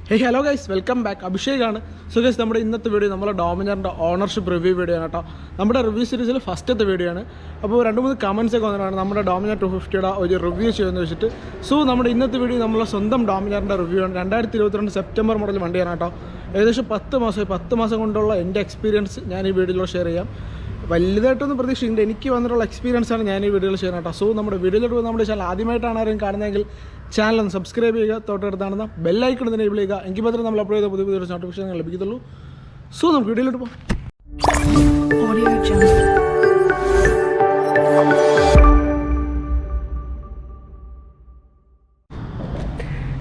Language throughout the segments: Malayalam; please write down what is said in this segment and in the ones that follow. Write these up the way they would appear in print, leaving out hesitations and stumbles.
Hey hello guys, welcome back. അഭിഷേകാണ്. സോ ഗൈസ് നമ്മുടെ ഇന്നത്തെ വീഡിയോ നമ്മുടെ ഡോമിനാറിൻ്റെ ഓണർഷിപ്പ് റിവ്യൂ വീഡിയോ ആണ് കേട്ടോ. നമ്മുടെ റിവ്യൂ സീരീസിൽ ഫസ്റ്റത്തെ വീഡിയോ ആണ്. അപ്പോൾ 2-3 കമൻസ് ഒക്കെ വന്നിട്ടാണ് നമ്മുടെ ഡോമിനാർ 250യുടെ ഒരു റിവ്യൂ ചെയ്യുമെന്ന് വെച്ചിട്ട്. സോ നമ്മുടെ ഇന്നത്തെ വീഡിയോ നമ്മളെ സ്വന്തം ഡോമിനാറിൻ്റെ റിവ്യൂ ആണ്. 2022 സെപ്റ്റംബർ മോഡൽ വണ്ടിയാണ് കേട്ടോ. ഏകദേശം 10 മാസം കൊണ്ടുള്ള എൻ്റെ എക്സ്പീരിയൻസ് ഞാൻ ഈ വീഡിയോയിൽ ഷെയർ ചെയ്യാം. വലുതായിട്ടൊന്നും പ്രതീക്ഷിക്കുന്നുണ്ട്. എനിക്ക് വന്നിട്ടുള്ള എക്സ്പീരിയൻസാണ് ഞാൻ ഈ വീഡിയോയിൽ ഷെയർ കേട്ടോ. സോ നമ്മുടെ വീഡിയോയിലോട്ട് പോകുന്ന നമ്മുടെ ചാനൽ ആദ്യമായിട്ടാണ് ആരെയും കാണുന്നതെങ്കിൽ ചാനൽ ഒന്ന് സബ്സ്ക്രൈബ് ചെയ്യുക, തൊട്ടടുത്താണെന്ന് ബെല്ലൈക്കൺ തന്നെ എനേബിൾ ചെയ്യുക. എങ്കിൽ മാത്രമേ നമ്മൾ അപ്ലോഡ് ചെയ്ത പുതിയ പുതിയ നോട്ടിഫിക്കേഷൻ ലഭിക്കത്തുള്ളൂ. സോ നമുക്ക് വീഡിയോയിലോട്ട് പോകാം.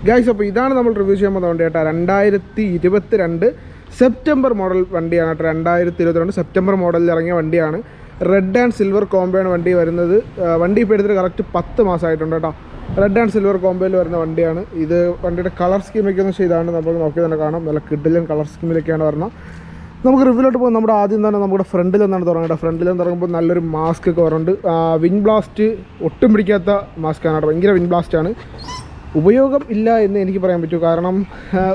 ഗൈസ്, അപ്പോൾ ഇതാണ് നമ്മൾ റിവ്യൂ ചെയ്യാൻ പോകുന്ന വണ്ടി കേട്ടോ. 2022 സെപ്റ്റംബർ മോഡൽ വണ്ടിയാണ് കേട്ടോ. 2022 സെപ്റ്റംബർ മോഡലിൽ ഇറങ്ങിയ വണ്ടിയാണ്. റെഡ് ആൻഡ് സിൽവർ കോംബോയാണ് വണ്ടി വരുന്നത്. വണ്ടി ഇപ്പോൾ എടുത്തിട്ട് കറക്റ്റ് 10 മാസമായിട്ടുണ്ട് കേട്ടോ. റെഡ് ആൻഡ് സിൽവർ കോംബോയിൽ വരുന്ന വണ്ടിയാണ് ഇത്. വണ്ടിയുടെ കളർ സ്കീമൊക്കെ എന്ന് വെച്ചാൽ ഇതാണ്. നമുക്ക് നോക്കി തന്നെ കാണാം, നല്ല കിഡിലൻ കളർ സ്കീമിലൊക്കെയാണ് വരുന്നത്. നമുക്ക് റിവ്യൂലോട്ട് പോകും. നമ്മുടെ ആദ്യം തന്നെ നമ്മുടെ ഫ്രണ്ടിൽ നിന്നാണ് തുടങ്ങേണ്ടത്. ഫ്രണ്ടിൽ നിന്ന് തുടങ്ങുമ്പോൾ നല്ലൊരു മാസ്ക് ഒക്കെ വരുന്നുണ്ട്. വിൻഡ് ബ്ലാസ്റ്റ് ഒട്ടും പിടിക്കാത്ത മാസ്കാണ് കേട്ടോ. ഭയങ്കര വിൻഡ് ബ്ലാസ്റ്റാണ്. ഉപയോഗം ഇല്ല എന്ന് എനിക്ക് പറയാൻ പറ്റൂ. കാരണം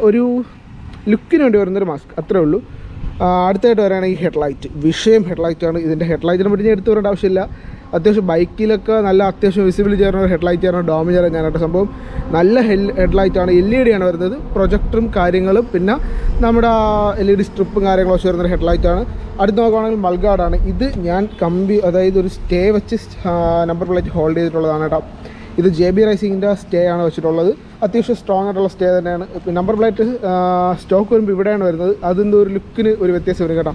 ഒരു ലുക്കിന് വേണ്ടി വരുന്നൊരു മാസ്ക്, അത്രേ ഉള്ളൂ. അടുത്തായിട്ട് വരികയാണെങ്കിൽ ഹെഡ്ലൈറ്റ്. വിഷയം ഹെഡ്ലൈറ്റാണ്. ഇതിൻ്റെ ഹെഡ്ലൈറ്റിനെ പറ്റി ഞാൻ എടുത്തു വരേണ്ട ആവശ്യമില്ല. അത്യാവശ്യം ബൈക്കിലൊക്കെ നല്ല അത്യാവശ്യം വിസിബിലിറ്റി ചേർന്ന ഒരു ഹെഡ്ലൈറ്റ് ആണ് ഡോമിനാർ ഞാനായിട്ട്. സംഭവം നല്ല ഹെഡ്ലൈറ്റാണ്. LED ആണ് വരുന്നത്. പ്രൊജക്ടറും കാര്യങ്ങളും പിന്നെ നമ്മുടെ LED സ്ട്രിപ്പും കാര്യങ്ങളൊക്കെ വരുന്നൊരു ഹെഡ്ലൈറ്റാണ്. അടുത്ത് നോക്കുകയാണെങ്കിൽ മൾഗാർഡാണ്. ഇത് ഞാൻ അതായത് ഒരു സ്റ്റേ വെച്ച് നമ്പർ പ്ലേറ്റ് ഹോൾഡ് ചെയ്തിട്ടുള്ളതാണ് കേട്ടോ. ഇത് JB റൈസിങ്ങിൻ്റെ സ്റ്റേ ആണ് വെച്ചിട്ടുള്ളത്. അത്യാവശ്യം സ്ട്രോങ് ആയിട്ടുള്ള സ്റ്റേ തന്നെയാണ്. നമ്പർ പ്ലേറ്റ് സ്റ്റോക്ക് വരുമ്പോൾ ഇവിടെയാണ് വരുന്നത്. അതിൻ്റെ ഒരു ലുക്കിന് ഒരു വ്യത്യാസം വരും കേട്ടോ.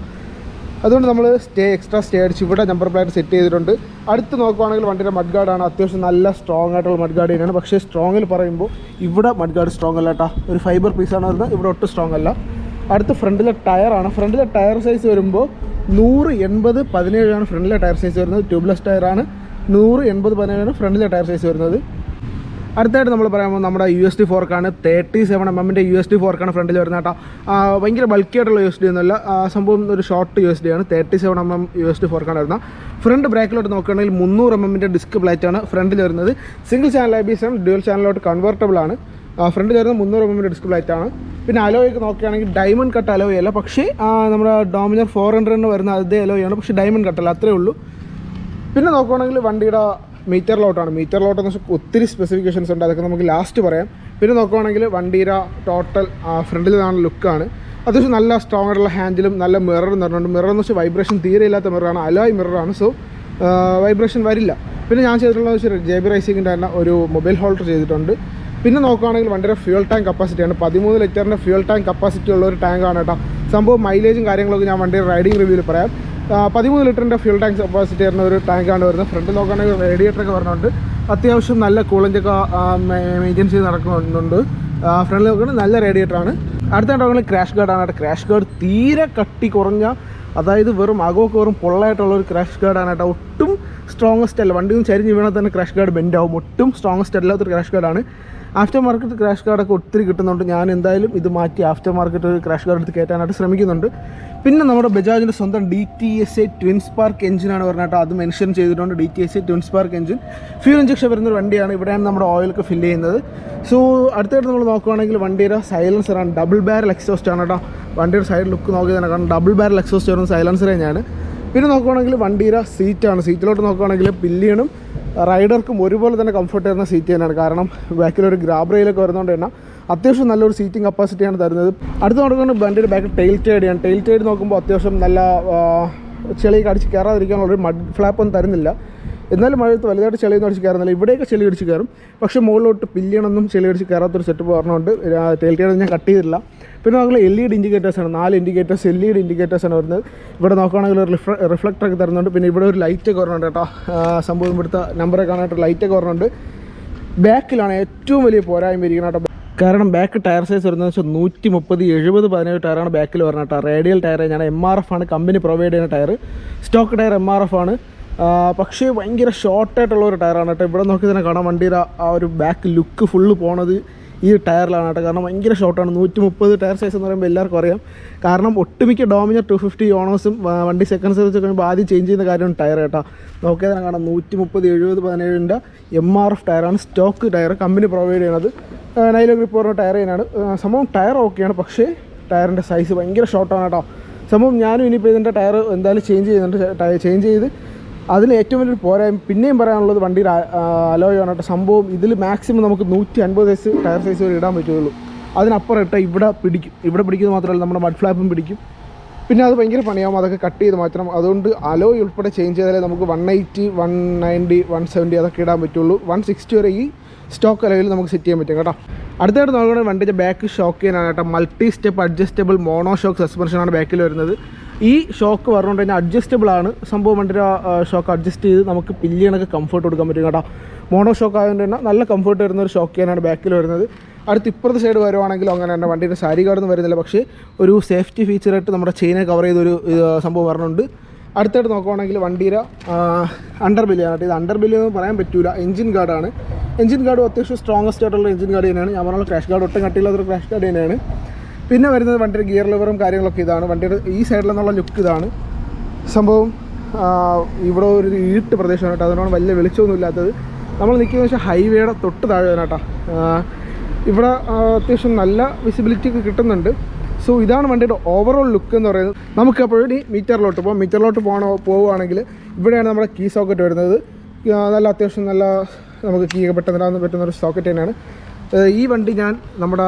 അതുകൊണ്ട് നമ്മൾ എക്സ്ട്രാ സ്റ്റേ അടിച്ച് ഇവിടെ നമ്പർ പ്ലേറ്റ് സെറ്റ് ചെയ്തിട്ടുണ്ട്. അടുത്ത് നോക്കുവാണെങ്കിൽ വണ്ടിയുടെ മഡ് ഗാർഡാണ്. അത്യാവശ്യം നല്ല സ്ട്രോങ് ആയിട്ടുള്ള മഡ് ഗാർഡ് തന്നെയാണ്. പക്ഷേ സ്ട്രോങ്ങിൽ പറയുമ്പോൾ ഇവിടെ മഡ് ഗാർഡ് സ്ട്രോങ് അല്ല കേട്ടോ. ഒരു ഫൈബർ പീസാണ് വരുന്നത്. ഇവിടെ ഒട്ടും സ്ട്രോങ് അല്ല. അടുത്ത് ഫ്രണ്ടിലെ ടയറാണ്. ഫ്രണ്ടിലെ ടയർ സൈസ് വരുമ്പോൾ 100/80/17 ഫ്രണ്ടിലെ ടയർ സൈസ് വരുന്നത്. ട്യൂബ്ലെസ് ടയറാണ്. 100/80/17 ഫ്രണ്ടിലെ ടയർ സൈസ് വരുന്നത്. അടുത്തായിട്ട് നമ്മൾ പറയുമ്പോൾ നമ്മുടെ USD ഫോർക്കാണ്. 37mm USD ഫോർക്കാണ് ഫ്രണ്ടിൽ വരുന്നത് കേട്ടോ. ഭയങ്കര ബൾക്കി ആയിട്ടുള്ള USD ഒന്നുമല്ല. സംഭവം ഒരു ഷോർട്ട് USD ആണ്. 37mm USD ഫോർക്കാണ് വരുന്നത്. ഫ്രണ്ട് ബ്രേക്കിലോട്ട് നോക്കുകയാണെങ്കിൽ 300mm ഡിസ്ക് പ്ലേറ്റാണ് ഫ്രണ്ടിൽ വരുന്നത്. സിംഗിൾ ചാനൽ ABS ആണ്. ഡ്യുവൽ ചാനലിലോട്ട് കൺവേർട്ടബിൾ ആണ്. ഫ്രണ്ടിൽ വരുന്നത് 300mm ഡിസ്ക് പ്ലേറ്റാണ്. പിന്നെ അലോയൊക്കെ നോക്കുകയാണെങ്കിൽ ഡയമണ്ട് കട്ട് അലോയ് അല്ല. പക്ഷേ നമ്മുടെ ഡോമിനാർ 400 വരുന്ന അതേ അലോയാണ്. പക്ഷേ ഡയമണ്ട് കട്ടല്ല, അത്രേ ഉള്ളൂ. പിന്നെ നോക്കുകയാണെങ്കിൽ വണ്ടിയുടെ മീറ്റർ ലോട്ടാണ്. മീറ്റർ ലോട്ട് എന്ന് വെച്ചാൽ ഒത്തിരി സ്പെസിഫിക്കേഷൻസ് ഉണ്ട്. അതൊക്കെ നമുക്ക് ലാസ്റ്റ് പറയാം. പിന്നെ നോക്കുകയാണെങ്കിൽ വണ്ടിയുടെ ടോട്ടൽ ഫ്രണ്ടിൽ നിന്നാണ് ലുക്കാണ്. അത്യാവശ്യം നല്ല സ്ട്രോങ് ആയിട്ടുള്ള ഹാൻഡിലും നല്ല മിററും തരുന്നുണ്ട്. മിറർ എന്ന് വെച്ചാൽ വൈബ്രേഷൻ തീരെ ഇല്ലാത്ത മിററാണ്. അലോയ് മിററാണ്. സോ വൈബ്രേഷൻ വരില്ല. പിന്നെ ഞാൻ ചെയ്തിട്ടുള്ളത് വെച്ചാൽ JB റൈസിങ്ങിൻ്റെ തന്നെ ഒരു മൊബൈൽ ഹോൾഡർ ചെയ്തിട്ടുണ്ട്. പിന്നെ നോക്കുകയാണെങ്കിൽ വണ്ടിയുടെ ഫ്യൂൽ ടാങ്ക് കപ്പാസിറ്റിയാണ്. 13 ലിറ്ററിൻ്റെ ഫ്യൂൽ ടാങ്ക് കപ്പാസിറ്റി ഉള്ള ഒരു ടാങ്കാണ് കേട്ടോ. സംഭവം മൈലേജും കാര്യങ്ങളൊക്കെ ഞാൻ വണ്ടിയുടെ റൈഡിങ് റിവ്യൂവിൽ പറയാം. 13 ലിറ്ററിൻ്റെ ഫ്യൂൽ ടാങ്ക് കപ്പാസിറ്റി വരുന്ന ഒരു ടാങ്കാണ് വരുന്നത്. ഫ്രണ്ടിൽ നോക്കുകയാണെങ്കിൽ റേഡിയേറ്ററൊക്കെ വരുന്നുണ്ട്. അത്യാവശ്യം നല്ല കൂളൻ്റൊക്കെ മെയിൻറ്റെയിൻ ചെയ്ത് നടക്കുന്നുണ്ട്. ഫ്രണ്ടിൽ നോക്കുകയാണെങ്കിൽ നല്ല റേഡിയേറ്ററാണ്. അടുത്തായിട്ട് നോക്കുകയാണെങ്കിൽ ക്രാഷ് ഗാർഡാണ്. ക്രാഷ് ഗാർഡ് തീരെ കട്ടി കുറഞ്ഞ, അതായത് വെറും അകമൊക്കെ വെറും പൊള്ളായിട്ടുള്ള ഒരു ക്രാഷ് ഗാർഡാണ് കേട്ടോ. ഒട്ടും സ്ട്രോങ്ങസ്റ്റ് അല്ല. വണ്ടി ഒന്ന് ചരിഞ്ഞ് വീണാൽ തന്നെ ക്രാഷ് ഗാർഡ് ബെൻഡാവും. ഒട്ടും സ്ട്രോങ്ങസ്റ്റ് അല്ലാത്തൊരു ക്രാഷ് ഗാർഡാണ്. ആഫ്റ്റർ മാർക്കറ്റ് ക്രാഷ് ഗാർഡൊക്കെ ഒത്തിരി കിട്ടുന്നുണ്ട്. ഞാൻ എന്തായാലും ഇത് മാറ്റി ആഫ്റ്റർ മാർക്കറ്റ് ഒരു ക്രാഷ് ഗാർഡ് എടുത്ത് കയറ്റാനായിട്ട് ശ്രമിക്കുന്നുണ്ട്. പിന്നെ നമ്മുടെ ബജാജിൻ്റെ സ്വന്തം DTSA ട്വിൻ സ്പാർക്ക് എഞ്ചിനാണ് പറഞ്ഞത് കേട്ടോ. അത് മെൻഷൻ ചെയ്തിട്ടുണ്ട്. DTSA twin spark engine fuel injection വരുന്നൊരു വണ്ടിയാണ്. ഇവിടെയാണ് നമ്മുടെ ഓയിലൊക്കെ ഫില്ല് ചെയ്യുന്നത്. സോ അടുത്തായിട്ട് നമ്മൾ നോക്കുകയാണെങ്കിൽ വണ്ടിയുടെ സൈലൻസറാണ്. ഡബിൾ ബാരൽ എക്സോസ്റ്റ് ആണ് കേട്ടോ. വണ്ടിയുടെ സൈഡ് ലുക്ക് നോക്കി തന്നെ കാരണം ഡബിൾ ബാരൽ എക്സോസ്റ്റ് വരുന്ന സൈലൻസർ തന്നെയാണ്. പിന്നെ നോക്കുകയാണെങ്കിൽ വണ്ടിയുടെ സീറ്റാണ്. സീറ്റിലോട്ട് നോക്കുകയാണെങ്കിൽ പില്ലിയനും റൈഡർക്കും ഒരുപോലെ തന്നെ കംഫർട്ട് തരുന്ന സീറ്റ് തന്നെയാണ്. കാരണം ബാക്കിലൊരു ഗ്രാബ് റെയിലൊക്കെ വരുന്നതുകൊണ്ട് തന്നെ അത്യാവശ്യം നല്ലൊരു സീറ്റിംഗ് കപ്പാസിറ്റിയാണ് തരുന്നത്. അടുത്ത് നോക്കുകയാണെങ്കിൽ വണ്ടിയുടെ ബാക്കിൽ ടെയിൽ ടൈഡാണ്. ടെയിൽ ടൈഡ് നോക്കുമ്പോൾ അത്യാവശ്യം നല്ല ചെളിയൊക്കെ അടിച്ച് കയറാതിരിക്കാനുള്ളൊരു മഡ് ഫ്ലാപ്പൊന്നും തരുന്നില്ല. എന്നാലും മഴയത്ത് വലുതായിട്ട് ചെളിയൊന്നും അടിച്ച് കയറുന്നില്ല. ഇവിടെയൊക്കെ ചെളി അടിച്ച് കയറും. പക്ഷേ മുകളിലോട്ട് പില്ലിയണൊന്നും ചെളി അടിച്ച് കയറാത്തൊരു സെറ്റപ്പ് പറഞ്ഞുകൊണ്ട് ടെയിൽ ടൈഡ് ഞാൻ കട്ട് ചെയ്തിട്ടില്ല. പിന്നെ നമ്മൾ LED ഇൻഡിക്കേറ്റേഴ്സാണ്. 4 ഇൻഡിക്കേറ്റേഴ്സ് LED ഇൻഡിക്കേറ്റേഴ്സാണ് വരുന്നത്. ഇവിടെ നോക്കുകയാണെങ്കിൽ ഒരു റിഫ്ലക്ടറൊക്കെ തരുന്നുണ്ട്. പിന്നെ ഇവിടെ ഒരു ലൈറ്റൊക്കെ വരുന്നുണ്ട് കേട്ടോ. സംഭവം ഇവിടുത്തെ നമ്പറൊക്കെ കാണാനായിട്ട് ലൈറ്റൊക്കെ വരുന്നുണ്ട്. ബാക്കിലാണ് ഏറ്റവും വലിയ പോരായ്മ ഇരിക്കുന്നത് കേട്ടോ. കാരണം ബാക്ക് ടയർ സൈസ് വരുന്നത് വെച്ചാൽ 130/70/17 ടയറാണ് ബാക്കിൽ വരുന്നത് കേട്ടോ. റേഡിയൽ ടയർ ഞാൻ MRF ആണ് കമ്പനി പ്രൊവൈഡ് ചെയ്യുന്ന ടയർ. സ്റ്റോക്ക് ടയർ MRF ആണ്. പക്ഷേ ഭയങ്കര ഷോർട്ടായിട്ടുള്ള ഒരു ടയറാണ് കേട്ടോ. ഇവിടെ നോക്കി തന്നെ കാണാം വണ്ടിയുടെ ആ ഒരു ബാക്ക് ലുക്ക് ഫുള്ള് പോണത് ഈ ടയറിലാണ് കേട്ടോ. കാരണം ഭയങ്കര ഷോർട്ടാണ്. 130 ടയർ സൈസ് എന്ന് പറയുമ്പോൾ എല്ലാവർക്കും അറിയാം. കാരണം ഒട്ടുമിക്ക ഡോമിനർ 250 ഓണേഴ്സും വണ്ടി സെക്കൻഡ് സർവീസ് ഒക്കെ കഴിയുമ്പോൾ ആദ്യം ചേഞ്ച് ചെയ്യുന്ന കാര്യമാണ് ടയർ കേട്ടോ. നോക്കിയാൽ തന്നെ കാണാം 130 70 17 MRF ടയറാണ് സ്റ്റോക്ക് ടയർ കമ്പനി പ്രൊവൈഡ് ചെയ്യുന്നത്. നൈലോ ഗ്രിപ്പ് പറഞ്ഞ ടയർ തന്നെയാണ് സംഭവം. ടയർ ഓക്കെയാണ്, പക്ഷേ ടയറിൻ്റെ സൈസ് ഭയങ്കര ഷോർട്ടാണ് കേട്ടോ. സംഭവം ഞാനും ഇനിയിപ്പോൾ ഇതിൻ്റെ ടയർ എന്തായാലും ചേഞ്ച് ചെയ്യുന്നുണ്ട്. ചേഞ്ച് ചെയ്ത് അതിൽ ഏറ്റവും വലിയൊരു പോരായ്മ പിന്നെയും പറയാനുള്ളത് വണ്ടിയുടെ അലോയ് ആണ് കേട്ടോ. സംഭവം ഇതിൽ മാക്സിമം നമുക്ക് 150 സൈസ് ടയർ സൈസ് വരെ ഇടാൻ പറ്റുള്ളൂ. അതിനപ്പുറം ഇട്ടാൽ ഇവിടെ പിടിക്കുന്നത് മാത്രമല്ല നമ്മുടെ മഡ് ഫ്ലാപ്പും പിടിക്കും. പിന്നെ അത് ഭയങ്കര പണിയാവും, അതൊക്കെ കട്ട് ചെയ്ത് മാറ്റണം. അതുകൊണ്ട് അലോയ് ഉൾപ്പെടെ ചേഞ്ച് ചെയ്താലേ നമുക്ക് 180 190 170 അതൊക്കെ ഇടാൻ പറ്റുള്ളൂ. 160 വരെ ഈ സ്റ്റോക്ക് അലോയിൽ നമുക്ക് സെറ്റ് ചെയ്യാൻ പറ്റും കേട്ടോ. അടുത്തായിട്ട് നോക്കുകയാണെങ്കിൽ വണ്ടിൻ്റെ ബാക്ക് ഷോക്ക് ചെയ്യാനാണ് കേട്ടോ. Multi step adjustable mono shock സസ്പെൻഷനാണ് ബാക്കിൽ വരുന്നത്. ഈ ഷോക്ക് പറഞ്ഞുകൊണ്ട് തന്നെ അഡ്ജസ്റ്റബിൾ ആണ് സംഭവം. വണ്ടിയുടെ ഷോക്ക് അഡ്ജസ്റ്റ് ചെയ്ത് നമുക്ക് പില്ലിയണൊക്കെ കംഫർട്ട് കൊടുക്കാൻ പറ്റും കേട്ടോ. മോണോ ഷോക്ക് ആയതുകൊണ്ട് തന്നെ നല്ല കംഫർട്ട് വരുന്ന ഒരു ഷോക്ക് ചെയ്യാനാണ് ബാക്കിൽ വരുന്നത്. അടുത്ത് ഇപ്പുറത്തെ സൈഡ് വരുവാണെങ്കിലും അങ്ങനെ തന്നെ വണ്ടിയുടെ സാരി കാർഡൊന്നും വരുന്നില്ല, പക്ഷേ ഒരു സേഫ്റ്റി ഫീച്ചറായിട്ട് നമ്മുടെ ചെയിനെ കവർ ചെയ്തൊരു സംഭവം പറഞ്ഞുണ്ട്. അടുത്തായിട്ട് നോക്കുകയാണെങ്കിൽ വണ്ടിയുടെ അണ്ടർ ബെല്ലിയാണ് കേട്ടോ. ഇത് അണ്ടർ ബെല്ലി എന്ന് പറയാൻ പറ്റില്ല, എഞ്ചിൻ ഗാർഡാണ്. എഞ്ചിൻ ഗാർഡ് അത്യാവശ്യം സ്ട്രോങ്ങസ്റ്റ് ആയിട്ടുള്ള എഞ്ചിൻ ഗാർഡ് തന്നെയാണ്. ഞാൻ പറഞ്ഞ ക്രാഷ് ഗാർഡ് ഒട്ടും കട്ടിയില്ലാത്തൊരു ക്രാഷ് ഗാർഡ് തന്നെയാണ്. പിന്നെ വരുന്നത് വണ്ടിയുടെ ഗിയർ ലിവറും കാര്യങ്ങളൊക്കെ ഇതാണ്. വണ്ടിയുടെ ഈ സൈഡിൽ നിന്നുള്ള ലുക്ക് ഇതാണ് സംഭവം. ഇവിടെ ഒരു ഇരുട്ട് പ്രദേശമാണ് കേട്ടോ, അതുകൊണ്ടാണ് വലിയ വെളിച്ചമൊന്നും ഇല്ലാത്തത്. നമ്മൾ നിൽക്കുന്നത് വെച്ചാൽ ഹൈവേയുടെ തൊട്ട് താഴെ കേട്ടോ. ഇവിടെ അത്യാവശ്യം നല്ല വിസിബിലിറ്റി ഒക്കെ കിട്ടുന്നുണ്ട്. സോ ഇതാണ് വണ്ടിയുടെ ഓവറോൾ ലുക്ക് എന്ന് പറയുന്നത്. നമുക്കപ്പോഴും ഈ മീറ്ററിലോട്ട് പോകാം. മീറ്ററിലോട്ട് പോവുകയാണെങ്കിൽ ഇവിടെയാണ് നമ്മുടെ കീ സോക്കറ്റ് വരുന്നത്. നല്ല അത്യാവശ്യം നല്ല നമുക്ക് കീ ഒക്കെ പെട്ടെന്ന് ഇടാൻ പറ്റുന്ന ഒരു സോക്കറ്റ് തന്നെയാണ്. ഈ വണ്ടി ഞാൻ നമ്മുടെ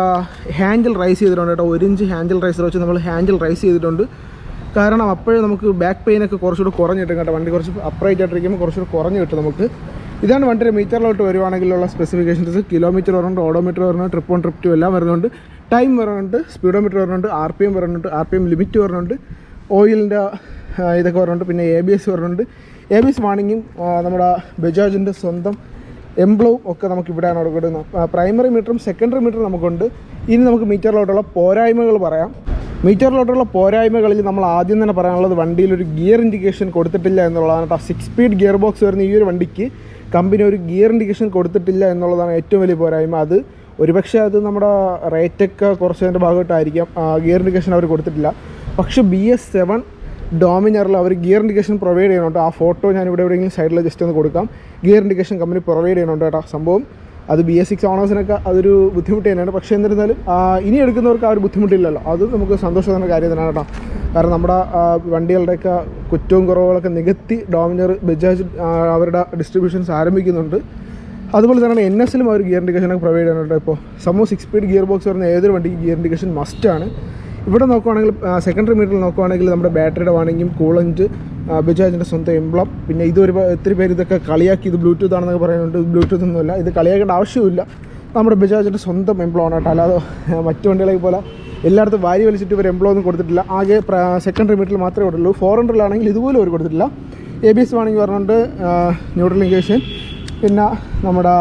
ഹാൻഡിൽ റൈസ് ചെയ്തിട്ടുണ്ട് കേട്ടോ. 1 ഇഞ്ച് ഹാൻഡിൽ റൈസർ വെച്ച് നമ്മൾ ഹാൻഡിൽ റൈസ് ചെയ്തിട്ടുണ്ട്. കാരണം അപ്പോഴേ നമുക്ക് ബാക്ക് പെയിനൊക്കെ കുറച്ചുകൂടി കുറഞ്ഞ് കിട്ടും കേട്ടോ. വണ്ടി കുറച്ച് അപ്രൈറ്റ് ആയിട്ടിരിക്കുമ്പോൾ കുറച്ചുകൂടി കുറഞ്ഞ് കിട്ടും നമുക്ക്. ഇതാണ് വണ്ടിയുടെ മീറ്ററിലോട്ട് വരുവാണെങ്കിലുള്ള സ്പെസിഫിക്കേഷൻസ്. കിലോമീറ്റർ വരുന്നുണ്ട്, ഓഡോമീറ്റർ വരുന്നുണ്ട്, ട്രിപ്പ് 1 ട്രിപ്പ് 2 എല്ലാം വരുന്നുണ്ട്. ടൈം വരുന്നുണ്ട്, സ്പീഡോമീറ്റർ വരുന്നുണ്ട്, RPM വരുന്നുണ്ട്, RPM ലിമിറ്റ് വരുന്നുണ്ട്, ഓയിലിൻ്റെ ഇതൊക്കെ വരുന്നുണ്ട്. പിന്നെ ABS വരുന്നുണ്ട്. ABS വാണിങ്ങും നമ്മുടെ ബജാജിൻ്റെ സ്വന്തം എംബ്ലവും ഒക്കെ നമുക്ക് ഇവിടെയാണ് കൊടുക്കുന്നത്. പ്രൈമറി മീറ്ററും സെക്കൻഡറി മീറ്ററും നമുക്കുണ്ട്. ഇനി നമുക്ക് മീറ്ററിലോട്ടുള്ള പോരായ്മകൾ പറയാം. മീറ്ററിലോട്ടുള്ള പോരായ്മകളിൽ നമ്മൾ ആദ്യം തന്നെ പറയാനുള്ളത് വണ്ടിയിലൊരു ഗിയർ ഇൻഡിക്കേഷൻ കൊടുത്തിട്ടില്ല എന്നുള്ളതാണ് കേട്ടോ. 6 സ്പീഡ് ഗിയർ ബോക്സ് വരുന്ന ഈ ഒരു വണ്ടിക്ക് കമ്പനി ഒരു ഗിയർ ഇൻഡിക്കേഷൻ കൊടുത്തിട്ടില്ല എന്നുള്ളതാണ് ഏറ്റവും വലിയ പോരായ്മ. അത് ഒരുപക്ഷെ അത് നമ്മുടെ റേറ്റൊക്കെ കുറച്ചതിൻ്റെ ഭാഗമായിട്ടായിരിക്കാം ഗിയർ ഇൻഡിക്കേഷൻ അവർ കൊടുത്തിട്ടില്ല. പക്ഷേ BS7 ഡോമിനറിൽ അവർ ഗിയർ ഇൻഡിക്കേഷൻ പ്രൊവൈഡ് ചെയ്യുന്നുണ്ട്. ആ ഫോട്ടോ ഞാൻ ഇവിടെ എവിടെയെങ്കിലും സൈഡിൽ ജസ്റ്റ് ഒന്ന് കൊടുക്കാം. ഗിയർ ഇൻഡിക്കേഷൻ കമ്പനി പ്രൊവൈഡ് ചെയ്യുന്നുണ്ട് കേട്ടോ. സംഭവം അത് BS6 ഓണേഴ്സിനൊക്കെ അതൊരു ബുദ്ധിമുട്ട് തന്നെയാണ്. പക്ഷേ എന്നിരുന്നാലും ഇനി എടുക്കുന്നവർക്ക് ആ ഒരു ബുദ്ധിമുട്ടില്ലല്ലോ, അത് നമുക്ക് സന്തോഷമുള്ള കാര്യം തന്നെയാണ് കേട്ടോ. കാരണം നമ്മുടെ വണ്ടികളുടെയൊക്കെ കുറ്റവും കുറവുകളൊക്കെ നികത്തി ഡോമിനർ ബജാജ് അവരുടെ ഡിസ്ട്രിബ്യൂഷൻസ് ആരംഭിക്കുന്നുണ്ട്. അതുപോലെ തന്നെ NSലും അവർ ഗിയർ ഇൻഡിക്കേഷനൊക്കെ പ്രൊവൈഡ് ചെയ്യുന്നുണ്ട്. ഇപ്പോൾ സംഭവം 6 സ്പീഡ് ഗിയർ ബോക്സ് വരുന്ന ഏതൊരു വണ്ടിക്ക് ഗിയർ ഇൻഡിക്കേഷൻ മസ്റ്റാണ്. ഇവിടെ നോക്കുവാണെങ്കിൽ സെക്കൻഡറി മീറ്ററിൽ നോക്കുവാണെങ്കിൽ നമ്മുടെ ബാറ്ററിയുടെ വാണിങ്ങും കൂളൻറ്റ് ബജാജിൻ്റെ സ്വന്തം എംബ്ലം. പിന്നെ ഇതൊരു ഒത്തിരി പേര് ഇതൊക്കെ കളിയാക്കി ഇത് ബ്ലൂടൂത്ത് ആണെന്നൊക്കെ പറയുന്നുണ്ട്. ബ്ലൂടൂത്ത് ഒന്നുമില്ല, ഇത് കളിയാക്കേണ്ട ആവശ്യമില്ല. നമ്മുടെ ബജാജിൻ്റെ സ്വന്തം എംബ്ലം ആണ് കേട്ടോ. അല്ലാതെ മറ്റു വണ്ടികളെ പോലെ എല്ലായിടത്തും വാരി വലിച്ചിട്ട് ഇവർ എംബ്ലം ഒന്നും കൊടുത്തിട്ടില്ല. ആകെ സെക്കൻഡറി മീറ്ററിൽ മാത്രമേ കൊടുത്തുള്ളൂ. 400-ലാണെങ്കിൽ ഇതുപോലും അവർ കൊടുത്തിട്ടില്ല. ABS വാണിങ് പറഞ്ഞുകൊണ്ട് ന്യൂട്രൽ ഇൻഡിക്കേഷൻ, പിന്നെ നമ്മുടെ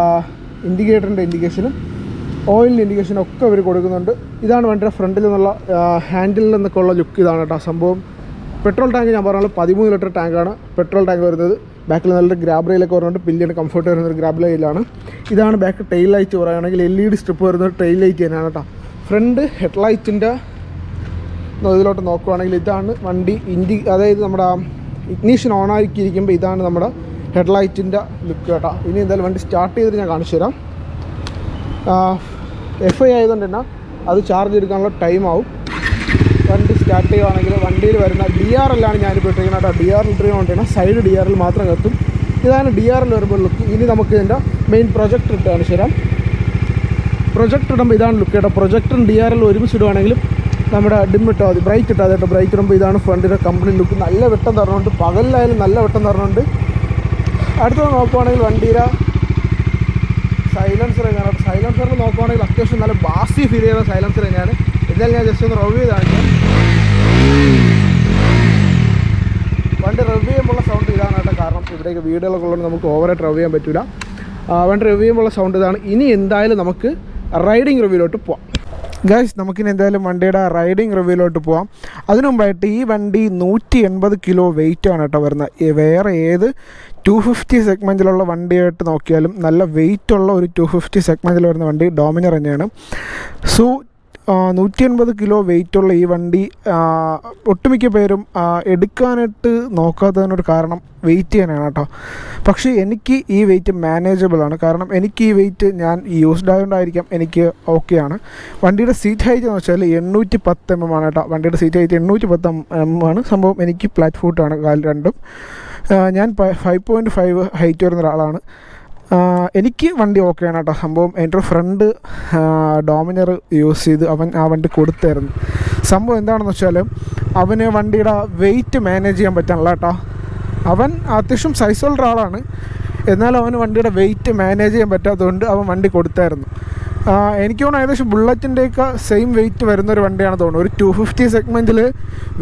ഇൻഡിക്കേറ്ററിൻ്റെ ഇൻഡിക്കേഷനും ഓയിലിൻ്റെ ഇൻഡിക്കേഷനും ഒക്കെ അവർ കൊടുക്കുന്നുണ്ട്. ഇതാണ് വണ്ടിയുടെ ഫ്രണ്ടിൽ നിന്നുള്ള ഹാൻഡിലിൽ നിന്നൊക്കെ ഉള്ള ലുക്ക് ഇതാണ് കേട്ടോ. സംഭവം പെട്രോൾ ടാങ്ക് ഞാൻ പറഞ്ഞാൽ 13 ലിറ്റർ ടാങ്കാണ് പെട്രോൾ ടാങ്ക് വരുന്നത്. ബാക്കിൽ നല്ലൊരു ഗ്രാബ് റെയിലൊക്കെ വരുന്നുണ്ട്. പില്ലിന് കംഫർട്ട് വരുന്നൊരു ഗ്രാബ് റെയിലാണ്. ഇതാണ് ബാക്ക് ടെയിൽ ലൈറ്റ് പറയുകയാണെങ്കിൽ LED സ്ട്രിപ്പ് വരുന്നത് ടെയിൽ ലൈറ്റ് തന്നെയാണ് കേട്ടോ. ഫ്രണ്ട് ഹെഡ്ലൈറ്റിൻ്റെ ഇതിലോട്ട് നോക്കുകയാണെങ്കിൽ ഇതാണ് വണ്ടി അതായത് നമ്മുടെ ഇഗ്നീഷൻ ഓണാക്കിയിരിക്കുമ്പോൾ ഇതാണ് നമ്മുടെ ഹെഡ്ലൈറ്റിൻ്റെ ലുക്ക് കേട്ടോ. ഇനി എന്തായാലും വണ്ടി സ്റ്റാർട്ട് ചെയ്തിട്ട് ഞാൻ കാണിച്ചു തരാം. FI ആയതുകൊണ്ട് തന്നെ അത് ചാർജ് എടുക്കാനുള്ള ടൈമാവും. വണ്ടി സ്റ്റാർട്ട് ചെയ്യുകയാണെങ്കിൽ വണ്ടിയിൽ വരുന്ന DRLാണ് ഞാനിപ്പോൾ ഇട്ടിരിക്കുന്നത് കേട്ടോ. DRL ഇട്ടിരിക്കുന്നത് തന്നെ സൈഡ് DRL മാത്രം കത്തും. ഇതാണ് DRL വരുമ്പോൾ ലുക്ക്. ഇനി നമുക്ക് ഇതിൻ്റെ മെയിൻ പ്രൊജക്ടർ ഇട്ട് കാണിച്ചു തരാം. പ്രൊജക്ടർ ഇടുമ്പോൾ ഇതാണ് ലുക്ക് കേട്ടോ. പ്രൊജക്ടറും DRL ഒരുമിച്ച് ഇടുവാണെങ്കിലും നമ്മുടെ ഡിം ഇട്ടാൽ മതി, ബ്രൈറ്റ് ഇട്ടാൽ കേട്ടോ. ബ്രൈറ്റ് ഇടുമ്പോൾ ഇതാണ് ഫ്രണ്ടിൻ്റെ കംപ്ലീറ്റ് ലുക്ക്. നല്ല വെട്ടം തരണുണ്ട്, പകലിലായാലും നല്ല വെട്ടം തരണുണ്ട്. അടുത്തത് നോക്കുവാണെങ്കിൽ വണ്ടിയുടെ സൈലൻസർ തന്നെയാണ്. സൈലൻസറിൽ നോക്കുവാണെങ്കിൽ അത്യാവശ്യം നല്ല ബാസി ഫീൽ ചെയ്യുന്ന സൈലൻസർ തന്നെയാണ്. എന്തായാലും ഞാൻ ജസ്റ്റ് ഒന്ന് റിവ്യൂ ചെയ്താണ്. വണ്ടി റിവ്യൂ ചെയ്യുമ്പോഴുള്ള സൗണ്ട് ഇതാണ് കേട്ടോ. കാരണം ഇവിടേക്ക് വീടുകളൊക്കെ ഉള്ളതുകൊണ്ട് നമുക്ക് ഓവറായിട്ട് റിവ്യൂ ചെയ്യാൻ പറ്റില്ല. വണ്ടി റിവ്യൂ ചെയ്യുമ്പോഴുള്ള സൗണ്ട് ഇതാണ്. ഇനി എന്തായാലും നമുക്ക് റൈഡിങ് റിവ്യൂലോട്ട് പോവാം. ഗൈസ്, നമുക്കിനി എന്തായാലും വണ്ടിയുടെ റൈഡിങ് റിവ്യൂലോട്ട് പോവാം. അതിനു മുമ്പായിട്ട് ഈ വണ്ടി 180 കിലോ വെയിറ്റ് ആണ് കേട്ടോ വരുന്നത്. വേറെ ഏത് 250 സെഗ്മെൻറ്റിലുള്ള വണ്ടിയായിട്ട് നോക്കിയാലും നല്ല വെയിറ്റുള്ള ഒരു 250 സെഗ്മെൻറ്റിൽ വരുന്ന വണ്ടി ഡോമിനർ തന്നെയാണ്. സോ 180 കിലോ വെയിറ്റുള്ള ഈ വണ്ടി ഒട്ടുമിക്ക പേരും എടുക്കാനായിട്ട് നോക്കാത്തതിനൊരു കാരണം വെയിറ്റ് ചെയ്യാനാണ് കേട്ടോ. പക്ഷേ എനിക്ക് ഈ വെയിറ്റ് മാനേജബിളാണ്. കാരണം എനിക്ക് ഈ വെയിറ്റ് ഞാൻ യൂസ്ഡ് ആയതുകൊണ്ടായിരിക്കാം എനിക്ക് ഓക്കെയാണ്. വണ്ടിയുടെ സീറ്റ് ഹൈറ്റ് എന്ന് വെച്ചാൽ 810 mm ആണ് കേട്ടോ. വണ്ടിയുടെ സീറ്റ് ഹൈറ്റ് 810 mm ആണ്. സംഭവം എനിക്ക് ഫ്ലാറ്റ് ഫൂട്ടാണ് കാൽ രണ്ടും. ഞാൻ 5.5 ഹൈറ്റ് വരുന്ന ഒരാളാണ്. എനിക്ക് വണ്ടി ഓക്കെയാണ് കേട്ടോ. സംഭവം എൻ്റെ ഒരു ഫ്രണ്ട് ഡോമിനർ യൂസ് ചെയ്ത് അവൻ ആ വണ്ടി കൊടുത്തായിരുന്നു. സംഭവം എന്താണെന്ന് വെച്ചാൽ അവന് വണ്ടിയുടെ വെയിറ്റ് മാനേജ് ചെയ്യാൻ പറ്റാനുള്ള കേട്ടോ. അവൻ അത്യാവശ്യം സൈസുള്ള ഒരാളാണ്, എന്നാലും അവന് വണ്ടിയുടെ വെയിറ്റ് മാനേജ് ചെയ്യാൻ പറ്റാത്തതുകൊണ്ട് അവൻ വണ്ടി കൊടുത്തായിരുന്നു. എനിക്ക് തോന്നുന്നു ഏകദേശം ബുള്ളറ്റിൻ്റെയൊക്കെ സെയിം വെയിറ്റ് വരുന്നൊരു വണ്ടിയാണ് തോന്നുന്നു. ഒരു 250 സെഗ്മെൻറ്റിൽ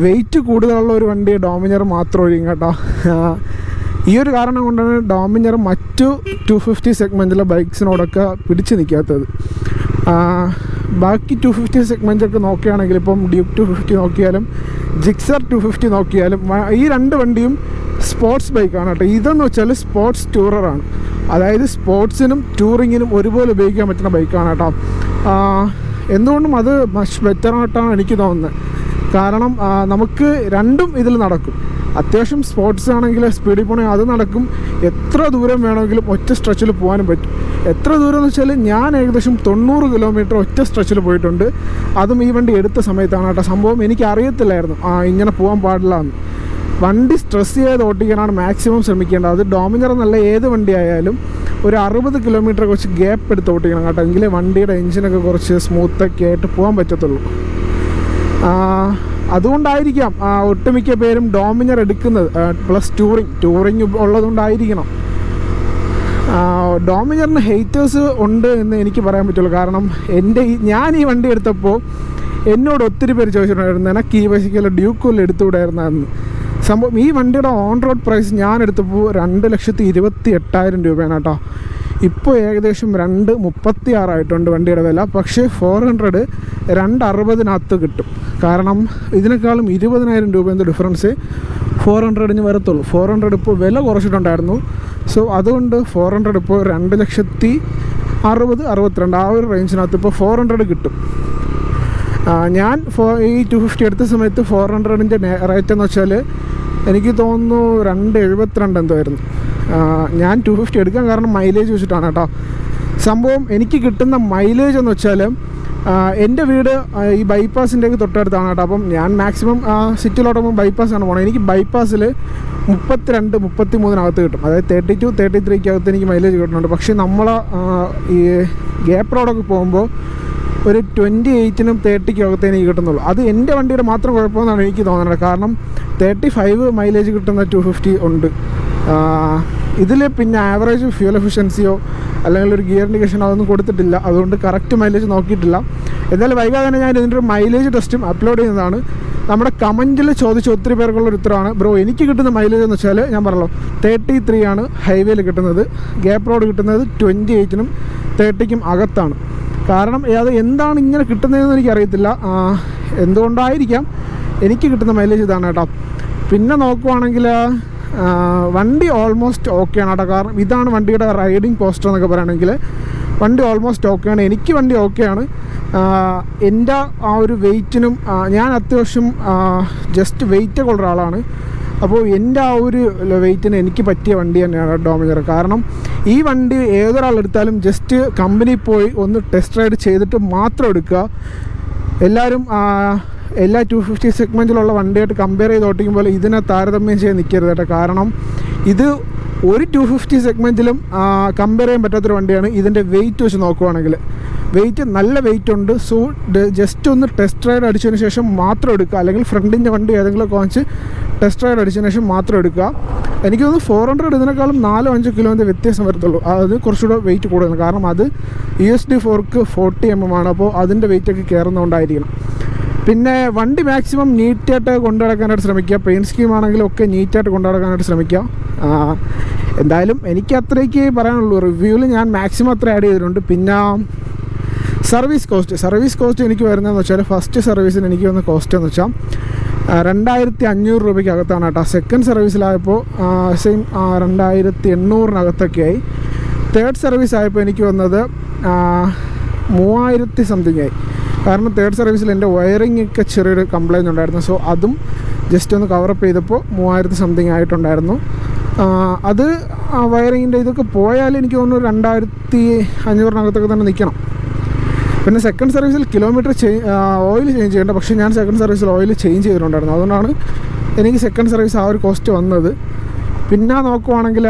വെയിറ്റ് കൂടുതലുള്ള ഒരു വണ്ടി ഡോമിനർ മാത്രം ഒഴിയും കേട്ടോ. ഈ ഒരു കാരണം കൊണ്ടാണ് ഡോമിനർ മറ്റു 250 സെഗ്മെൻറ്റിലെ ബൈക്സിനോടൊക്കെ പിടിച്ച് നിൽക്കാത്തത്. ബാക്കി 250 സെഗ്മെൻറ്റൊക്കെ നോക്കുകയാണെങ്കിൽ ഇപ്പം ഡ്യൂക്ക് 250 നോക്കിയാലും ജിക്സർ 250 നോക്കിയാലും ഈ രണ്ട് വണ്ടിയും സ്പോർട്സ് ബൈക്കാണ് കേട്ടോ. ഇതെന്ന് വെച്ചാൽ സ്പോർട്സ് ടൂററാണ്. അതായത് സ്പോർട്സിനും ടൂറിങ്ങിനും ഒരുപോലെ ഉപയോഗിക്കാൻ പറ്റുന്ന ബൈക്കാണ് കേട്ടോ. എന്തുകൊണ്ടും അത് മച്ച് ബെറ്ററായിട്ടാണ് എനിക്ക് തോന്നുന്നത്. കാരണം നമുക്ക് രണ്ടും ഇതിൽ നടക്കും. അത്യാവശ്യം സ്പോർട്സ് ആണെങ്കിൽ സ്പീഡിൽ പോകണമെങ്കിൽ അത് നടക്കും. എത്ര ദൂരം വേണമെങ്കിലും ഒറ്റ സ്ട്രെച്ചിൽ പോകാനും പറ്റും. എത്ര ദൂരം എന്ന് വെച്ചാൽ ഞാൻ ഏകദേശം 90 കിലോമീറ്റർ ഒറ്റ സ്ട്രെച്ചിൽ പോയിട്ടുണ്ട്. അതും ഈ വണ്ടി എടുത്ത സമയത്താണ് കേട്ടോ. സംഭവം എനിക്ക് അറിയത്തില്ലായിരുന്നു ഇങ്ങനെ പോകാൻ പാടില്ല എന്ന്. വണ്ടി സ്ട്രെസ് ചെയ്ത് ഓട്ടിക്കാനാണ് മാക്സിമം ശ്രമിക്കേണ്ടത്. അത് ഡോമിനർ എന്നല്ല, ഏത് വണ്ടി ആയാലും ഒരു 60 കിലോമീറ്റർ കുറച്ച് ഗ്യാപ്പ് എടുത്ത് ഓട്ടിക്കണം കേട്ടോ. എങ്കിലേ വണ്ടിയുടെ എഞ്ചിനൊക്കെ കുറച്ച് സ്മൂത്തൊക്കെ ആയിട്ട് പോകാൻ പറ്റത്തുള്ളൂ. അതുകൊണ്ടായിരിക്കാം ഒട്ടുമിക്ക പേരും ഡോമിനർ എടുക്കുന്നത്. പ്ലസ് ടൂറിങ് ഉള്ളതുകൊണ്ടായിരിക്കണം. ഡോമിനറിന് ഹെയ്റ്റേഴ്സ് ഉണ്ട് എന്ന് എനിക്ക് പറയാൻ പറ്റുള്ളൂ. കാരണം ഞാൻ ഈ വണ്ടി എടുത്തപ്പോൾ എന്നോട് ഒത്തിരി പേര് ചോദിച്ചിട്ടുണ്ടായിരുന്നു, എനിക്ക് ഈ പൈസയ്ക്കുള്ള ഡ്യൂക്കുള്ള എടുത്തുകൂടായിരുന്നെന്ന്. സംഭവം ഈ വണ്ടിയുടെ ഓൺ റോഡ് പ്രൈസ് ഞാൻ എടുത്തപ്പോൾ 2,28,000 രൂപയാണ് കേട്ടോ. ഇപ്പോൾ ഏകദേശം 2,36 വണ്ടിയുടെ വില. പക്ഷേ 400 260 കിട്ടും. കാരണം ഇതിനേക്കാളും 20,000 രൂപ എന്ന ഡിഫറൻസ് 400 വരത്തുള്ളൂ. 400 ഇപ്പോൾ വില കുറച്ചിട്ടുണ്ടായിരുന്നു. സോ അതുകൊണ്ട് 400 ഇപ്പോൾ 2,60,000 ആ ഒരു റേഞ്ചിനകത്ത് ഇപ്പോൾ 400 കിട്ടും. ഞാൻ ഈ 250 എടുത്ത സമയത്ത് 400ൻ്റെ റേറ്റ് എന്ന് വെച്ചാൽ എനിക്ക് തോന്നുന്നു 2,72 എന്തോ ആയിരുന്നു. ഞാൻ 250 എടുക്കാൻ കാരണം മൈലേജ് വെച്ചിട്ടാണ് കേട്ടോ. സംഭവം എനിക്ക് കിട്ടുന്ന മൈലേജ് എന്ന് വെച്ചാൽ എൻ്റെ വീട് ഈ ബൈപ്പാസിൻ്റെയൊക്കെ തൊട്ടടുത്താണ് കേട്ടോ. അപ്പം ഞാൻ മാക്സിമം സിറ്റിയിലോട്ടുമ്പോൾ ബൈപ്പാസാണ് പോകണം. എനിക്ക് ബൈപ്പാസിൽ 32-33 കിട്ടും. അതായത് 32-33 എനിക്ക് മൈലേജ് കിട്ടുന്നുണ്ട്. പക്ഷേ നമ്മൾ ഈ ഗ്യാപ്പ് റോഡൊക്കെ പോകുമ്പോൾ ഒരു 28-നും 30-ക്കും എനിക്ക് കിട്ടുന്നുള്ളൂ. അത് എൻ്റെ വണ്ടിയുടെ മാത്രം കുഴപ്പമെന്നാണ് എനിക്ക് തോന്നുന്നത്. കാരണം 35 മൈലേജ് കിട്ടുന്ന 250 ഉണ്ട്. ഇതിൽ പിന്നെ ആവറേജ് ഫ്യൂൽ എഫിഷ്യൻസിയോ അല്ലെങ്കിൽ ഒരു ഗിയർ ഇൻഡിക്കേഷനോ അതൊന്നും കൊടുത്തിട്ടില്ല. അതുകൊണ്ട് കറക്റ്റ് മൈലേജ് നോക്കിയിട്ടില്ല. എന്നാലും വൈകാതെ തന്നെ ഞാൻ ഇതിൻ്റെ ഒരു മൈലേജ് ടെസ്റ്റും അപ്ലോഡ് ചെയ്യുന്നതാണ്. നമ്മുടെ കമൻറ്റിൽ ചോദിച്ച ഒത്തിരി പേർക്കുള്ളൊരു ഉത്തരമാണ്, ബ്രോ എനിക്ക് കിട്ടുന്ന മൈലേജ് എന്ന് വെച്ചാൽ ഞാൻ പറഞ്ഞല്ലോ 33 ആണ് ഹൈവേയിൽ കിട്ടുന്നത്. ഗ്യാപ്പ് റോഡ് കിട്ടുന്നത് 28-നും 30-ക്കും അകത്താണ്. കാരണം അത് എന്താണ് ഇങ്ങനെ കിട്ടുന്നതെന്ന് എനിക്കറിയത്തില്ല. എന്തുകൊണ്ടായിരിക്കാം എനിക്ക് കിട്ടുന്ന മൈലേജ് ഇതാണ് കേട്ടോ. പിന്നെ നോക്കുവാണെങ്കിൽ വണ്ടി ഓൾമോസ്റ്റ് ഓക്കെയാണ് കേട്ടോ. കാരണം ഇതാണ് വണ്ടിയുടെ റൈഡിങ് പോസ്റ്റർ എന്നൊക്കെ പറയുകയാണെങ്കിൽ വണ്ടി ഓൾമോസ്റ്റ് ഓക്കെയാണ്. എനിക്ക് വണ്ടി ഓക്കെയാണ്. എൻ്റെ ആ ഒരു വെയ്റ്റിനും ഞാൻ അത്യാവശ്യം ജസ്റ്റ് വെയിറ്റൊക്കെ ഉള്ള ഒരാളാണ്. അപ്പോൾ എൻ്റെ ആ ഒരു വെയ്റ്റിന് എനിക്ക് പറ്റിയ വണ്ടി തന്നെയാണ് ഡോമിനർ. കാരണം ഈ വണ്ടി ഏതൊരാളെടുത്താലും ജസ്റ്റ് കമ്പനി പോയി ഒന്ന് ടെസ്റ്റ് റൈഡ് ചെയ്തിട്ട് മാത്രം എടുക്കുക. എല്ലാവരും എല്ലാ 250 സെഗ്മെൻറ്റിലുള്ള വണ്ടിയായിട്ട് കമ്പയർ ചെയ്ത് ഓട്ടിക്കുമ്പോൾ ഇതിനെ താരതമ്യം ചെയ്ത് നിൽക്കരുത് കേട്ടോ. കാരണം ഇത് ഒരു 250 സെഗ്മെൻറ്റിലും കമ്പയർ ചെയ്യാൻ പറ്റാത്തൊരു വണ്ടിയാണ്. ഇതിൻ്റെ വെയിറ്റ് വെച്ച് നോക്കുവാണെങ്കിൽ വെയിറ്റ് നല്ല വെയിറ്റ് ഉണ്ട്. സോ ജസ്റ്റ് ഒന്ന് ടെസ്റ്റ് റൈഡ് അടിച്ചതിന് ശേഷം മാത്രം എടുക്കുക. അല്ലെങ്കിൽ ഫ്രണ്ടിൻ്റെ വണ്ടി ഏതെങ്കിലുമൊക്കെ വാങ്ങിച്ച് ടെസ്റ്റ് റൈഡ് അടിച്ചതിന് ശേഷം മാത്രം എടുക്കുക. എനിക്ക് തോന്നുന്നു 400 ഇതിനേക്കാളും 4-5 കിലോൻ്റെ വ്യത്യാസം വരത്തുള്ളൂ. അത് കുറച്ചുകൂടെ വെയിറ്റ് കൂടുതലാണ്. കാരണം അത് USD4ക്ക് 40 mm ആണ്. അപ്പോൾ അതിൻ്റെ വെയിറ്റൊക്കെ കയറുന്നതുകൊണ്ടായിരിക്കണം. പിന്നെ വണ്ടി മാക്സിമം നീറ്റായിട്ട് കൊണ്ടു നടക്കാനായിട്ട് ശ്രമിക്കുക. പെയിൻറ്റ് സ്കീം ആണെങ്കിലും ഒക്കെ നീറ്റായിട്ട് കൊണ്ടു നടക്കാനായിട്ട് ശ്രമിക്കുക. എന്തായാലും എനിക്ക് അത്രയ്ക്ക് പറയാനുള്ളൂ. റിവ്യൂവിൽ ഞാൻ മാക്സിമം അത്ര ആഡ് ചെയ്തിട്ടുണ്ട്. പിന്നെ സർവീസ് കോസ്റ്റ് എനിക്ക് വരുന്നതെന്ന് വെച്ചാൽ ഫസ്റ്റ് സർവീസിന് എനിക്ക് വന്ന കോസ്റ്റ് എന്ന് വെച്ചാൽ 2500 രൂപയ്ക്കകത്താണ് കേട്ടോ. സെക്കൻഡ് സർവീസിലായപ്പോൾ സെയിം 2800-നകത്തൊക്കെ ആയി. തേർഡ് സർവീസ് ആയപ്പോൾ എനിക്ക് വന്നത് 3000 സംതിങ് ആയി. കാരണം തേർഡ് സർവീസിൽ എൻ്റെ വയറിംഗ് ഒക്കെ ചെറിയൊരു കംപ്ലയിൻ്റ് ഉണ്ടായിരുന്നു. സോ അതും ജസ്റ്റ് ഒന്ന് കവറപ്പ് ചെയ്തപ്പോൾ 3000 സംതിങ് ആയിട്ടുണ്ടായിരുന്നു. അത് വയറിങ്ങിൻ്റെ ഇതൊക്കെ പോയാൽ എനിക്ക് തോന്നുന്നു 2500-നകത്തൊക്കെ തന്നെ നിൽക്കണം. പിന്നെ സെക്കൻഡ് സർവീസിൽ കിലോമീറ്റർ ഓയിൽ ചേഞ്ച് ചെയ്യേണ്ട, പക്ഷേ ഞാൻ സെക്കൻഡ് സർവീസിൽ ഓയിൽ ചേഞ്ച് ചെയ്തിട്ടുണ്ടായിരുന്നു. അതുകൊണ്ടാണ് എനിക്ക് സെക്കൻഡ് സർവീസ് ആ ഒരു കോസ്റ്റ് വന്നത്. പിന്നെ നോക്കുവാണെങ്കിൽ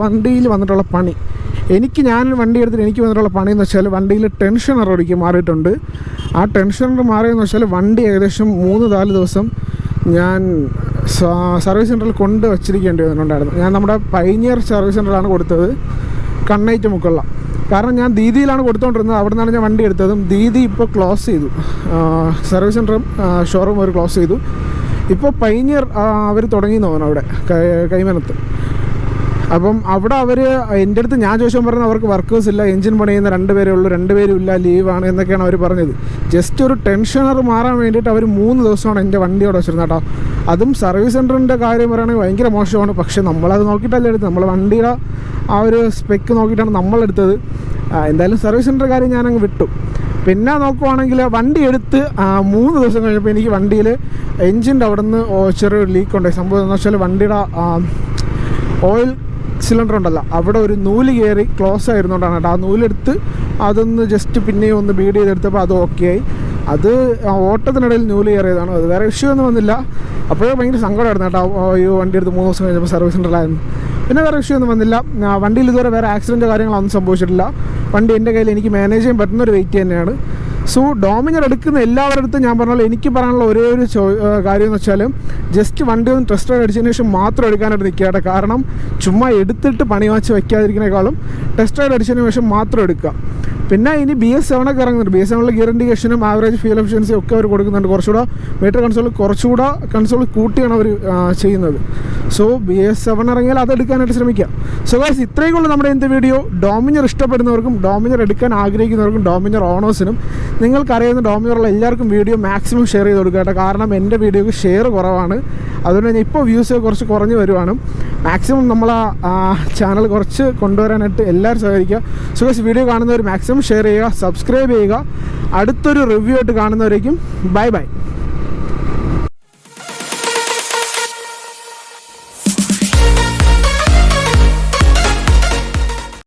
വണ്ടിയിൽ വന്നിട്ടുള്ള പണി, ഞാൻ വണ്ടി എടുത്തിട്ട് എനിക്ക് വന്നിട്ടുള്ള പണി എന്ന് വെച്ചാൽ വണ്ടിയിൽ ടെൻഷനർ ഒരിക്കൽ മാറിയിട്ടുണ്ട്. ആ ടെൻഷനർ മാറിയെന്ന് വെച്ചാൽ വണ്ടി ഏകദേശം 3-4 ദിവസം ഞാൻ സർവീസ് സെൻറ്ററിൽ കൊണ്ട് വച്ചിരിക്കേണ്ടി വന്നിട്ടുണ്ടായിരുന്നു. ഞാൻ നമ്മുടെ പൈനിയർ സർവീസ് സെൻറ്ററിലാണ് കൊടുത്തത്, കണ്ണൈറ്റ് മുക്കുള്ള. കാരണം ഞാൻ ദീദിയിലാണ് കൊടുത്തുകൊണ്ടിരുന്നത്. അവിടെ നിന്നാണ് ഞാൻ വണ്ടി എടുത്തതും. ദീദി ഇപ്പോൾ ക്ലോസ് ചെയ്തു, സർവീസ് സെൻറ്ററും ഷോറൂം അവർ ക്ലോസ് ചെയ്തു. ഇപ്പോൾ പൈനിയർ അവർ തുടങ്ങിയെന്ന് തോന്നുന്നു അവിടെ കൈമനത്ത്. അപ്പം അവിടെ അവർ എൻ്റെ അടുത്ത് ഞാൻ ചോദിച്ചാൽ പറഞ്ഞത് അവർക്ക് വർക്കേഴ്സ് ഇല്ല, എഞ്ചിൻ പണിയുന്ന 2 പേരേ ഉള്ളൂ, 2 പേരും ഇല്ല, ലീവാണ് എന്നൊക്കെയാണ് അവർ പറഞ്ഞത്. ജസ്റ്റ് ഒരു ടെൻഷനർ മാറാൻ വേണ്ടിയിട്ട് അവർ 3 ദിവസമാണ് എൻ്റെ വണ്ടി അവിടെ വെച്ചിരുന്നത് കേട്ടോ. അതും സർവീസ് സെൻറ്ററിൻ്റെ കാര്യം പറയുകയാണെങ്കിൽ ഭയങ്കര മോശമാണ്. പക്ഷേ നമ്മളത് നോക്കിയിട്ടല്ല എടുത്തത്, നമ്മൾ വണ്ടിയുടെ ആ ഒരു സ്പെക്ക് നോക്കിയിട്ടാണ് നമ്മളെടുത്തത്. എന്തായാലും സർവീസ് സെൻറ്റർ കാര്യം ഞാനങ്ങ് വിട്ടു. പിന്നെ നോക്കുവാണെങ്കിൽ വണ്ടി എടുത്ത് 3 ദിവസം കഴിഞ്ഞപ്പോൾ എനിക്ക് വണ്ടിയിൽ എഞ്ചിൻ്റെ അവിടെ നിന്ന് ചെറിയൊരു ലീക്ക് ഉണ്ടായി. സംഭവം എന്ന് വെച്ചാൽ വണ്ടിയുടെ ഓയിൽ സിലിണ്ടർ ഉണ്ടല്ലോ, അവിടെ ഒരു നൂല് കയറി ക്ലോസ് ആയിരുന്നുകൊണ്ടാണ് കേട്ടോ. ആ നൂലെടുത്ത് അതൊന്ന് ജസ്റ്റ് പിന്നെയും ഒന്ന് ബീഡ് ചെയ്തെടുത്തപ്പോൾ അത് ഓക്കെ ആയി. അത് ഓട്ടത്തിനിടയിൽ നൂല് കയറിയതാണ്, അത് വേറെ ഇഷ്യൂ ഒന്നും വന്നില്ല. അപ്പോഴേ ഭയങ്കര സങ്കടമായിരുന്നു കേട്ടോ. ഈ വണ്ടി എടുത്ത് 3 ദിവസം കഴിഞ്ഞപ്പോൾ സർവീസ് സെൻ്ററിലായിരുന്നു. പിന്നെ വേറെ ഇഷ്യൂ ഒന്നും വന്നില്ല. വണ്ടിയിൽ ഇതുവരെ വേറെ ആക്സിഡൻറ്റ് കാര്യങ്ങളൊന്നും സംഭവിച്ചിട്ടില്ല. വണ്ടി എൻ്റെ കയ്യിൽ എനിക്ക് മാനേജ് ചെയ്യാൻ പറ്റുന്ന ഒരു വെയിറ്റ് തന്നെയാണ്. സോ ഡോമിനർ എടുക്കുന്ന എല്ലാവരുടെ അടുത്തും ഞാൻ പറഞ്ഞാൽ എനിക്ക് പറയാനുള്ള ഒരേ ഒരു കാര്യം എന്ന് വെച്ചാൽ ജസ്റ്റ് വണ്ടി ഒന്ന് ടെസ്റ്റ് ഡ്രൈവ് അടിച്ചതിന് ശേഷം മാത്രം എടുക്കാനായിട്ട് നിൽക്കുക. കാരണം ചുമ്മാ എടുത്തിട്ട് പണി വാച്ച് വയ്ക്കാതിരിക്കുന്നതിനേക്കാളും ടെസ്റ്റ് ഡ്രൈവ് അടിച്ചതിന് ശേഷം മാത്രം എടുക്കുക. പിന്നെ ഇനി BS7 ഒക്കെ ഇറങ്ങുന്നുണ്ട്. BS7 ഗിയർ ഇൻഡിക്കേഷനും ആവറേജ് ഫ്യൂൽ എഫിഷ്യൻസി ഒക്കെ അവർ കൊടുക്കുന്നുണ്ട്. കുറച്ചുകൂടെ മീറ്റർ കൺസോൾ കൂട്ടിയാണ് അവർ ചെയ്യുന്നത്. സോ BS7 ഇറങ്ങിയാൽ അത് എടുക്കാനായിട്ട് ശ്രമിക്കുക. സോ ഗൈസ്, ഇത്രയും കൊണ്ട് നമ്മുടെ ഇന്നത്തെ വീഡിയോ. ഡോമിനർ ഇഷ്ടപ്പെടുന്നവർക്കും ഡോമിനർ എടുക്കാൻ ആഗ്രഹിക്കുന്നവർക്കും ഡോമിനർ ഓണേഴ്സിനും നിങ്ങൾക്കറിയുന്ന ഡോമിനറുള്ള എല്ലാവർക്കും വീഡിയോ മാക്സിമം ഷെയർ ചെയ്ത് കൊടുക്കുക കേട്ടോ. കാരണം എൻ്റെ വീഡിയോക്ക് ഷെയർ കുറവാണ്, അതുകൊണ്ട് തന്നെ ഇപ്പോൾ വ്യൂസ് കുറച്ച് കുറഞ്ഞ് വരുവാണ്. മാക്സിമം നമ്മളെ ചാനൽ കുറച്ച് കൊണ്ടുവരാനായിട്ട് എല്ലാവരും സഹകരിക്കുക. സോ ഗൈസ്, വീഡിയോ കാണുന്നവർ മാക്സിമം ഷെയർ ചെയ്യുക, സബ്സ്ക്രൈബ് ചെയ്യുക. അടുത്തൊരു റിവ്യൂ ആയിട്ട് കാണുന്നവരേക്കും ബൈ ബൈ.